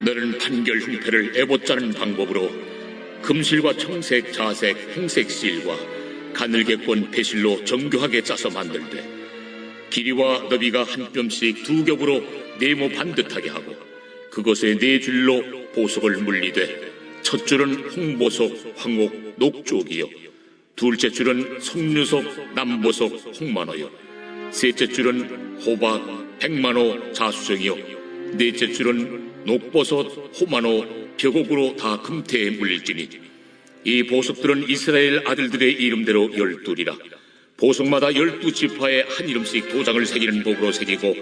너는 판결 흉패를 에봇 짜는 방법으로 금실과 청색, 자색, 홍색 실과 가늘게 꼰 배실로 정교하게 짜서 만들되 길이와 너비가 한 뼘씩 두 겹으로 네모 반듯하게 하고 그것에 네 줄로 보석을 물리되 첫 줄은 홍보석, 황옥, 녹쪽이요 둘째 줄은 석류석, 남보석, 홍만호요 셋째 줄은 호박, 백만호, 자수정이요 넷째 줄은 녹버섯, 호만호, 벽옥으로 다 금태에 물릴지니 이 보석들은 이스라엘 아들들의 이름대로 12이라 보석마다 12지파에 한 이름씩 도장을 새기는 법으로 새기고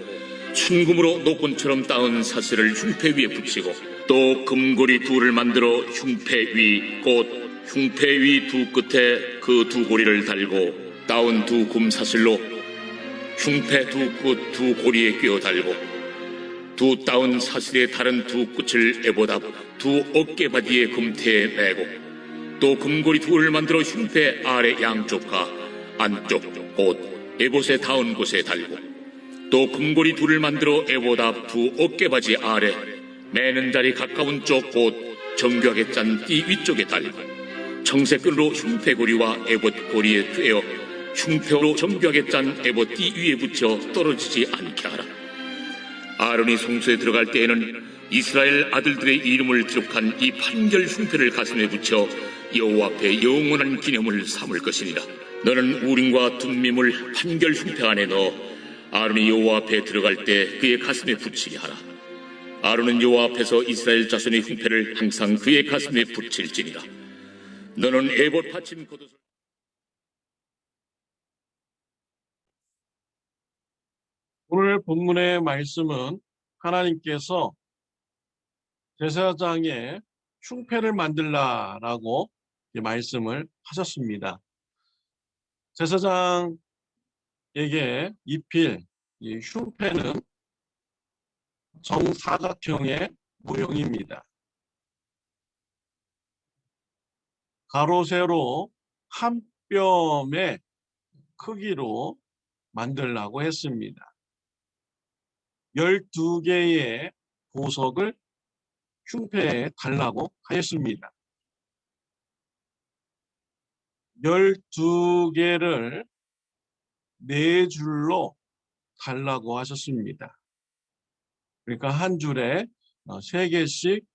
순금으로 노건처럼 따은 사슬을 흉패 위에 붙이고 또 금고리 둘을 만들어 흉패 위 곧 흉패 위 두 끝에 그 두 고리를 달고 따은 두 금사슬로 흉패 두 끝 두 고리에 꿰어 달고 두 따은 사슬의 다른 두 끝을 에봇 앞 두 어깨바디의 금태에 매고 또 금고리 둘을 만들어 흉패 아래 양쪽과 안쪽 곧 에봇에 닿은 곳에 달고 또 금고리 둘을 만들어 에봇 앞 두 어깨바지 아래 매는 자리 가까운 쪽 곧 정교하게 짠 띠 위쪽에 달고 청색끈으로 흉패고리와 에봇 고리에 꿰어 흉패로 정교하게 짠 에봇 띠 위에 붙여 떨어지지 않게 하라. 아론이 성소에 들어갈 때에는 이스라엘 아들들의 이름을 기록한 이 판결 흉패를 가슴에 붙여 여호와 앞에 영원한 기념을 삼을 것이니라. 너는 우림과 둠밈을 판결 흉패 안에 넣어 아론이 여호와 앞에 들어갈 때 그의 가슴에 붙이게 하라. 아론은 여호와 앞에서 이스라엘 자손의 흉패를 항상 그의 가슴에 붙일지니라. 너는 에봇 받침 겉옷을 오늘 본문의 말씀은 하나님께서 제사장의 흉패를 만들라라고 말씀을 하셨습니다. 제사장에게 입힐 이 흉패는 정사각형의 모형입니다. 가로 세로 한 뼘의 크기로 만들라고 했습니다. 12개의 보석을 흉패에 달라고 하였습니다. 12개를 4줄로 달라고 하셨습니다. 그러니까 한 줄에 3개씩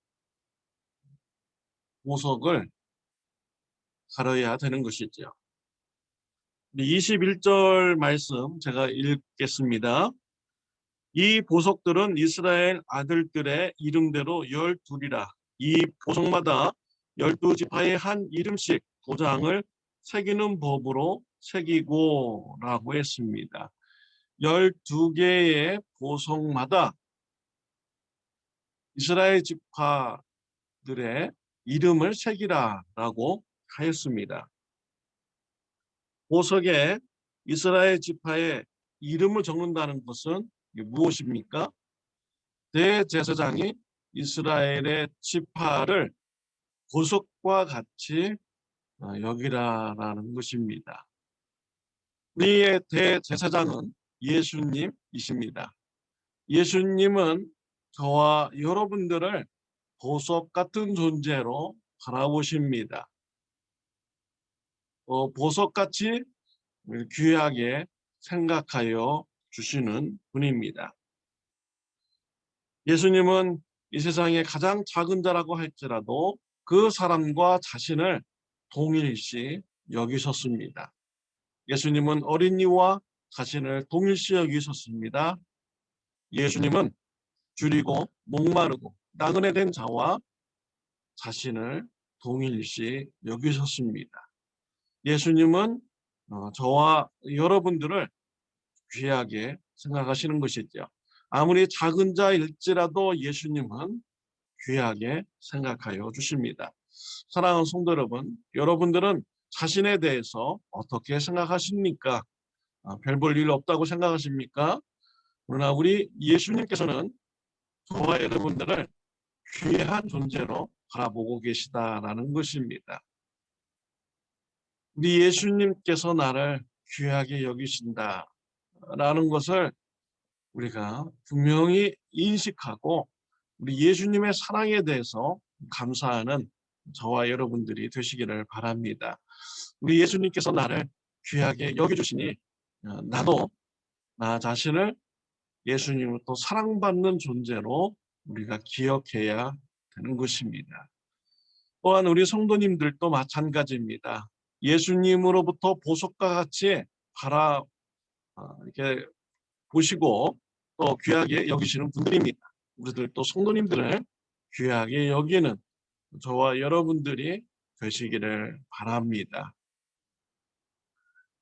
보석을 달아야 되는 것이죠. 21절 말씀 제가 읽겠습니다. 이 보석들은 이스라엘 아들들의 이름대로 12이라. 이 보석마다 12지파의 한 이름씩 도장을 새기는 법으로 새기고 라고 했습니다. 12개의 보석마다 이스라엘 지파들의 이름을 새기라 라고 하였습니다. 보석에 이스라엘 지파의 이름을 적는다는 것은 무엇입니까? 대제사장이 이스라엘의 지파를 보석과 같이 여기라라는 것입니다. 우리의 대제사장은 예수님이십니다. 예수님은 저와 여러분들을 보석 같은 존재로 바라보십니다. 보석같이 귀하게 생각하여 주시는 분입니다. 예수님은 이 세상의 가장 작은 자라고 할지라도 그 사람과 자신을 동일시 여기셨습니다. 예수님은 어린이와 자신을 동일시 여기셨습니다. 예수님은 줄이고 목마르고 나그네 된 자와 자신을 동일시 여기셨습니다. 예수님은 저와 여러분들을 귀하게 생각하시는 것이죠. 아무리 작은 자일지라도 예수님은 귀하게 생각하여 주십니다. 사랑하는 성도 여러분, 여러분들은 자신에 대해서 어떻게 생각하십니까? 별 볼 일 없다고 생각하십니까? 그러나 우리 예수님께서는 저와 여러분들을 귀한 존재로 바라보고 계시다라는 것입니다. 우리 예수님께서 나를 귀하게 여기신다라는 것을 우리가 분명히 인식하고 우리 예수님의 사랑에 대해서 감사하는 저와 여러분들이 되시기를 바랍니다. 우리 예수님께서 나를 귀하게 여겨주시니 나도 나 자신을 예수님으로부터 사랑받는 존재로 우리가 기억해야 되는 것입니다. 또한 우리 성도님들도 마찬가지입니다. 예수님으로부터 보석과 같이 이렇게 보시고 또 귀하게 여기시는 분들입니다. 우리들 또 성도님들을 귀하게 여기는 저와 여러분들이 되시기를 바랍니다.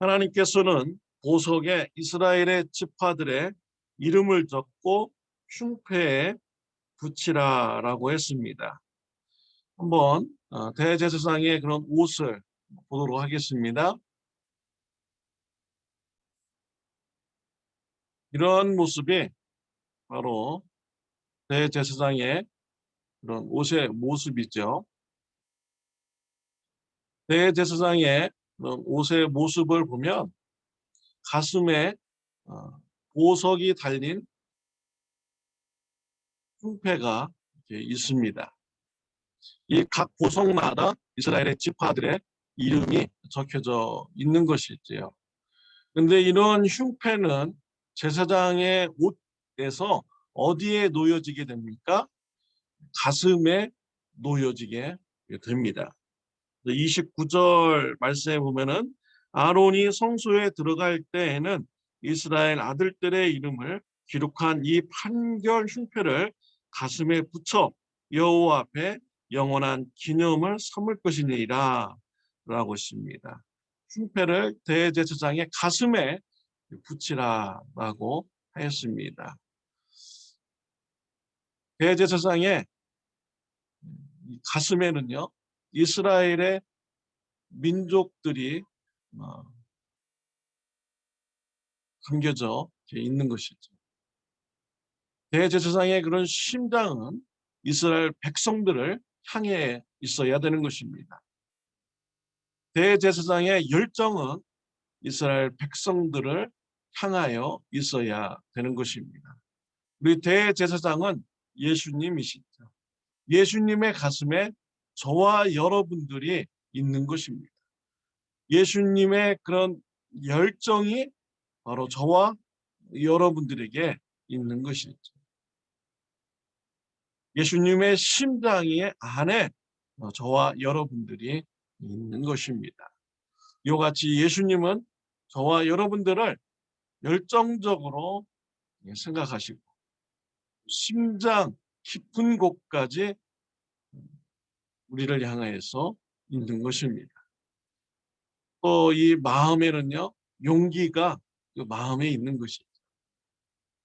하나님께서는 보석에 이스라엘의 지파들의 이름을 적고 흉패에 붙이라라고 했습니다. 한번 대제사장의 그런 옷을 보도록 하겠습니다. 이런 모습이 바로 대제사장의 그런 옷의 모습이죠. 대제사장의 그런 옷의 모습을 보면 가슴에 보석이 달린 흉패가 있습니다. 이 각 보석마다 이스라엘의 지파들의 이름이 적혀져 있는 것이지요. 그런데 이런 흉패는 제사장의 옷에서 어디에 놓여지게 됩니까? 가슴에 놓여지게 됩니다. 29절 말씀에 보면은 아론이 성소에 들어갈 때에는 이스라엘 아들들의 이름을 기록한 이 판결 흉패를 가슴에 붙여 여호와 앞에 영원한 기념을 삼을 것이니라 라고 했습니다. 흉패를 대제사장의 가슴에 붙이라라고 하였습니다. 대제사장의 가슴에는요, 이스라엘의 민족들이 감겨져 있는 것이죠. 대제사장의 그런 심장은 이스라엘 백성들을 향해 있어야 되는 것입니다. 대제사장의 열정은 이스라엘 백성들을 향하여 있어야 되는 것입니다. 우리 대제사장은 예수님이시죠. 예수님의 가슴에 저와 여러분들이 있는 것입니다. 예수님의 그런 열정이 바로 저와 여러분들에게 있는 것이죠. 예수님의 심장이 안에 저와 여러분들이 있는 것입니다. 이와 같이 예수님은 저와 여러분들을 열정적으로 생각하시고 심장 깊은 곳까지 우리를 향하여서 있는 것입니다. 또 이 마음에는요, 용기가 그 마음에 있는 것이죠.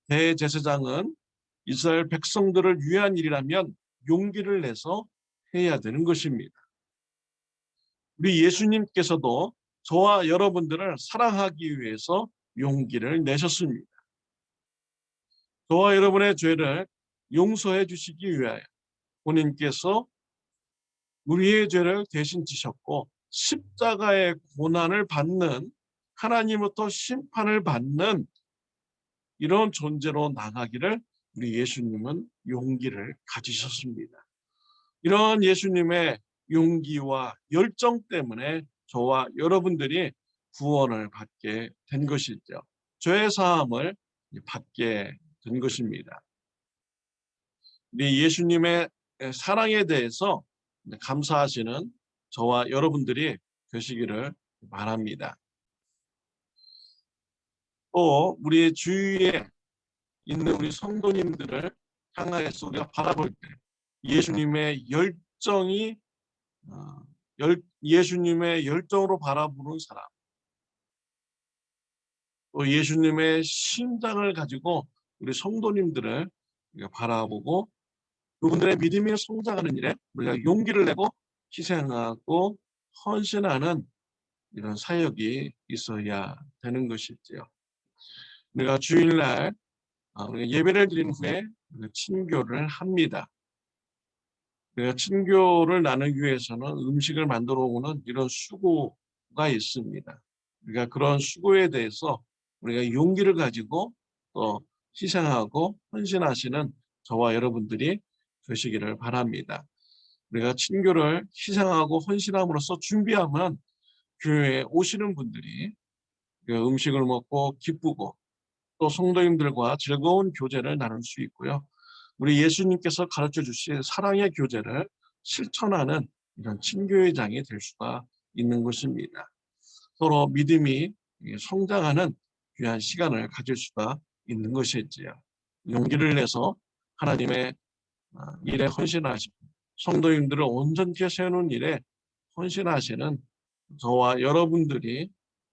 대제사장은 이스라엘 백성들을 위한 일이라면 용기를 내서 해야 되는 것입니다. 우리 예수님께서도 저와 여러분들을 사랑하기 위해서 용기를 내셨습니다. 저와 여러분의 죄를 용서해 주시기 위하여 본인께서 우리의 죄를 대신 지셨고 십자가의 고난을 받는, 하나님으로부터 심판을 받는 이런 존재로 나가기를 우리 예수님은 용기를 가지셨습니다. 이런 예수님의 용기와 열정 때문에 저와 여러분들이 구원을 받게 된 것이죠. 죄 사함을 받게 된 것입니다. 우리 예수님의 사랑에 대해서 감사하시는 저와 여러분들이 되시기를 바랍니다. 또 우리 주위에 있는 우리 성도님들을 향하여서 우리가 바라볼 때 예수님의 열정이 예수님의 열정으로 바라보는 사람, 또 예수님의 심장을 가지고 우리 성도님들을 우리가 바라보고 그분들의 믿음이 성장하는 일에 우리가 용기를 내고 희생하고 헌신하는 이런 사역이 있어야 되는 것이지요. 우리가 주일날 우리가 예배를 드린 후에 친교를 합니다. 우리가 친교를 나누기 위해서는 음식을 만들어 오는 이런 수고가 있습니다. 우리가 그런 수고에 대해서 우리가 용기를 가지고 또 희생하고 헌신하시는 저와 여러분들이 되시기를 바랍니다. 우리가 친교를 희생하고 헌신함으로써 준비하면 교회에 오시는 분들이 그 음식을 먹고 기쁘고 또 성도님들과 즐거운 교제를 나눌 수 있고요. 우리 예수님께서 가르쳐 주신 사랑의 교제를 실천하는 이런 친교회장이 될 수가 있는 것입니다. 서로 믿음이 성장하는 귀한 시간을 가질 수가 있는 것이지요. 용기를 내서 하나님의 일에 헌신하시고 성도님들을 온전케 세우는 일에 헌신하시는 저와 여러분들이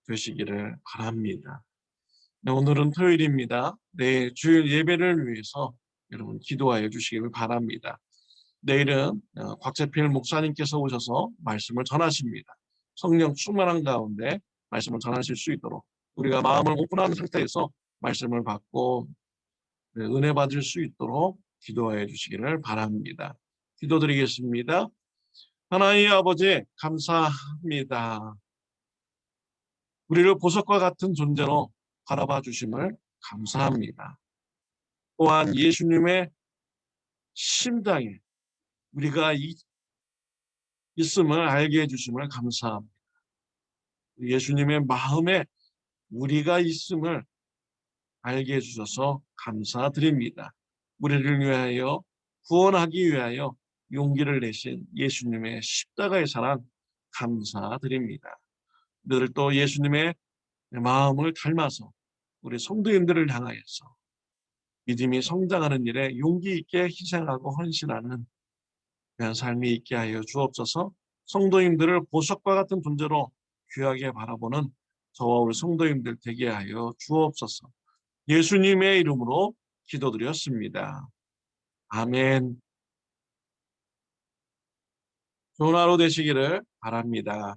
되시기를 바랍니다. 네, 오늘은 토요일입니다. 내일 주일 예배를 위해서 여러분 기도하여 주시기를 바랍니다. 내일은 곽재필 목사님께서 오셔서 말씀을 전하십니다. 성령 충만한 가운데 말씀을 전하실 수 있도록 우리가 마음을 오픈한 상태에서 말씀을 받고 은혜 받을 수 있도록 기도하여 주시기를 바랍니다. 기도드리겠습니다. 하나님 아버지 감사합니다. 우리를 보석과 같은 존재로 바라봐 주심을 감사합니다. 또한 예수님의 심장에 우리가 있음을 알게 해주심을 감사합니다. 예수님의 마음에 우리가 있음을 알게 해주셔서 감사드립니다. 우리를 위하여 구원하기 위하여 용기를 내신 예수님의 십자가의 사랑 감사드립니다. 늘 또 예수님의 마음을 닮아서 우리 성도님들을 향하여서 믿음이 성장하는 일에 용기 있게 희생하고 헌신하는 그런 삶이 있게 하여 주옵소서. 성도님들을 보석과 같은 존재로 귀하게 바라보는 저와 우리 성도님들 되게 하여 주옵소서. 예수님의 이름으로 기도드렸습니다. 아멘. 좋은 하루 되시기를 바랍니다.